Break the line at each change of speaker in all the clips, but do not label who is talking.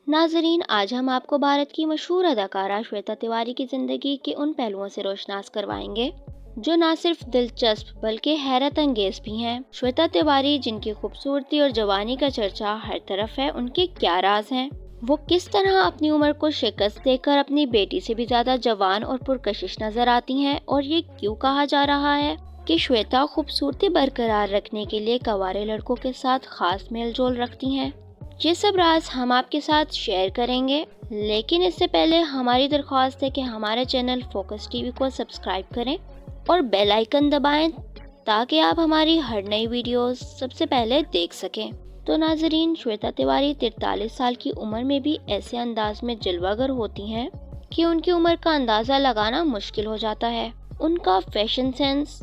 नाजरीन, आज हम आपको भारत की मशहूर अदाकारा श्वेता तिवारी की ज़िंदगी के उन पहलुओं से रोशनास करवाएंगे जो ना सिर्फ दिलचस्प बल्कि हैरत अंगेज भी हैं। श्वेता तिवारी, जिनकी खूबसूरती और जवानी का चर्चा हर तरफ है, उनके क्या राज हैं? वो किस तरह अपनी उम्र को शिकस्त देकर अपनी बेटी से भी ज़्यादा जवान और पुरकशिश नजर आती हैं? और ये क्यों कहा जा रहा है कि श्वेता खूबसूरती बरकरार रखने के लिए कंवारे लड़कों के साथ खास मेल जोल रखती हैं? ये सब राज हम आपके साथ शेयर करेंगे, लेकिन इससे पहले हमारी दरख्वास्त है कि हमारे चैनल फोकस टीवी को सब्सक्राइब करें और बेल आइकन दबाएं ताकि आप हमारी हर नई वीडियोस सबसे पहले देख सकें। तो नाजरीन, श्वेता तिवारी 43 साल की उम्र में भी ऐसे अंदाज में जलवागर होती हैं कि उनकी उम्र का अंदाज़ा लगाना मुश्किल हो जाता है। उनका फैशन सेंस,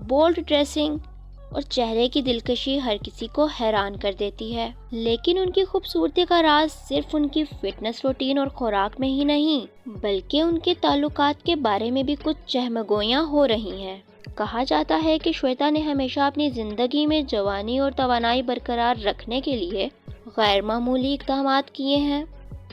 बोल्ड ड्रेसिंग और चेहरे की दिलकशी हर किसी को हैरान कर देती है। लेकिन उनकी खूबसूरती का राज सिर्फ उनकी फिटनेस रूटीन और खुराक में ही नहीं, बल्कि उनके ताल्लुकात के बारे में भी कुछ चहमगोइयां हो रही हैं। कहा जाता है कि श्वेता ने हमेशा अपनी जिंदगी में जवानी और तवानाई बरकरार रखने के लिए गैर मामूली इक़दामात किए हैं।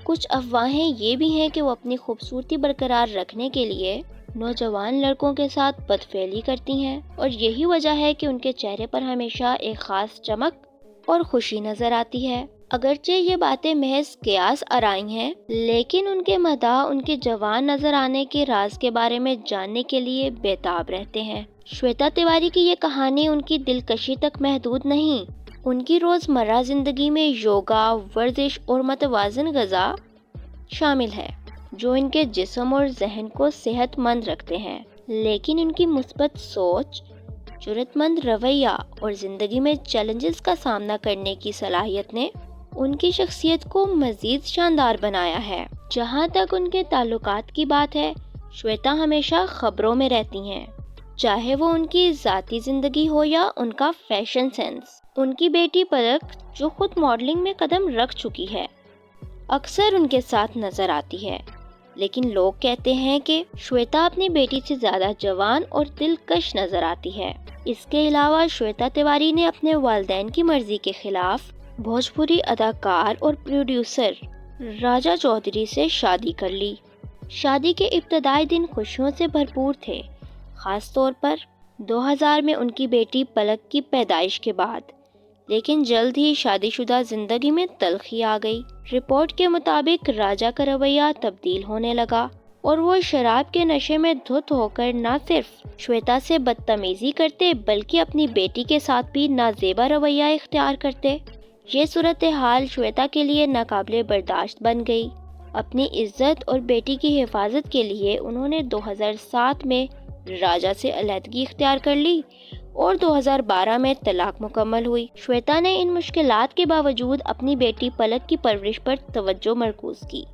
कुछ अफवाहें ये भी हैं कि वो अपनी खूबसूरती बरकरार रखने के लिए नौजवान लड़कों के साथ बदफेली करती हैं, और यही वजह है कि उनके चेहरे पर हमेशा एक खास चमक और खुशी नजर आती है। अगरचे ये बातें महज कियास आराई हैं, लेकिन उनके मदाह उनके जवान नजर आने के राज के बारे में जानने के लिए बेताब रहते हैं। श्वेता तिवारी की ये कहानी उनकी दिलकशी तक महदूद नहीं, उनकी रोजमर्रा जिंदगी में योगा, वर्जिश और मतवाजन ग़िज़ा शामिल है जो इनके जिस्म और जहन को सेहतमंद रखते हैं। लेकिन इनकी मुस्बत सोच, जुर्रतमंद रवैया और ज़िंदगी में चैलेंजेस का सामना करने की सलाहियत ने उनकी शख्सियत को मज़ीद शानदार बनाया है। जहाँ तक उनके ताल्लुकात की बात है, श्वेता हमेशा खबरों में रहती हैं, चाहे वो उनकी ज़ाती ज़िंदगी हो या उनका फैशन सेंस। उनकी बेटी पलक, जो खुद मॉडलिंग में कदम रख चुकी है, अक्सर उनके साथ नज़र आती है। लेकिन लोग कहते हैं कि श्वेता अपनी बेटी से ज़्यादा जवान और दिलकश नज़र आती है। इसके अलावा श्वेता तिवारी ने अपने वालिदैन की मर्जी के खिलाफ भोजपुरी अदाकार और प्रोड्यूसर राजा चौधरी से शादी कर ली। शादी के इब्तदाई दिन खुशियों से भरपूर थे, ख़ास तौर पर 2000 में उनकी बेटी पलक की पैदाइश के बाद। लेकिन जल्द ही शादीशुदा जिंदगी में तल्खी आ गई। रिपोर्ट के मुताबिक राजा का रवैया तब्दील होने लगा और वो शराब के नशे में धुत होकर न सिर्फ श्वेता से बदतमीजी करते बल्कि अपनी बेटी के साथ भी नाजेबा रवैया इख्तियार करते। ये सूरत हाल श्वेता के लिए नाकाबिले बर्दाश्त बन गई। अपनी इज्जत और बेटी की हिफाजत के लिए उन्होंने 2007 में राजा से अलहदगी इख्तियार कर ली और 2012 में तलाक मुकम्मल हुई। श्वेता ने इन मुश्किलात के बावजूद अपनी बेटी पलक की परवरिश पर तवज्जो मरकूज की।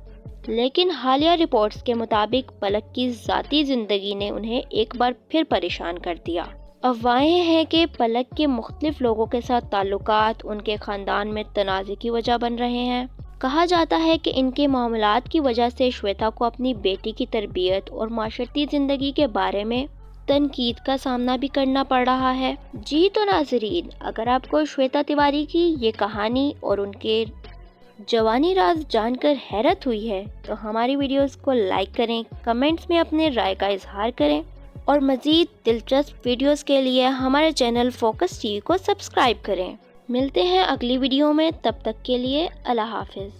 लेकिन हालिया रिपोर्ट्स के मुताबिक पलक की ज़ाती ज़िंदगी ने उन्हें एक बार फिर परेशान कर दिया। अफवाहें हैं कि पलक के मुख्तलिफ लोगों के साथ ताल्लुकात उनके ख़ानदान में तनाज़े की वजह बन रहे हैं। कहा जाता है कि इनके मामलात की वजह से श्वेता को अपनी बेटी की तरबियत और माशरती ज़िंदगी के बारे में तनकीद का सामना भी करना पड़ रहा है। जी तो नाजरीन, अगर आपको श्वेता तिवारी की ये कहानी और उनके जवानी राज जानकर हैरत हुई है तो हमारी वीडियोस को लाइक करें, कमेंट्स में अपने राय का इजहार करें और मज़ीद दिलचस्प वीडियोस के लिए हमारे चैनल फोकस टीवी को सब्सक्राइब करें। मिलते हैं अगली वीडियो में, तब तक के लिए अल्लाह हाफिज़।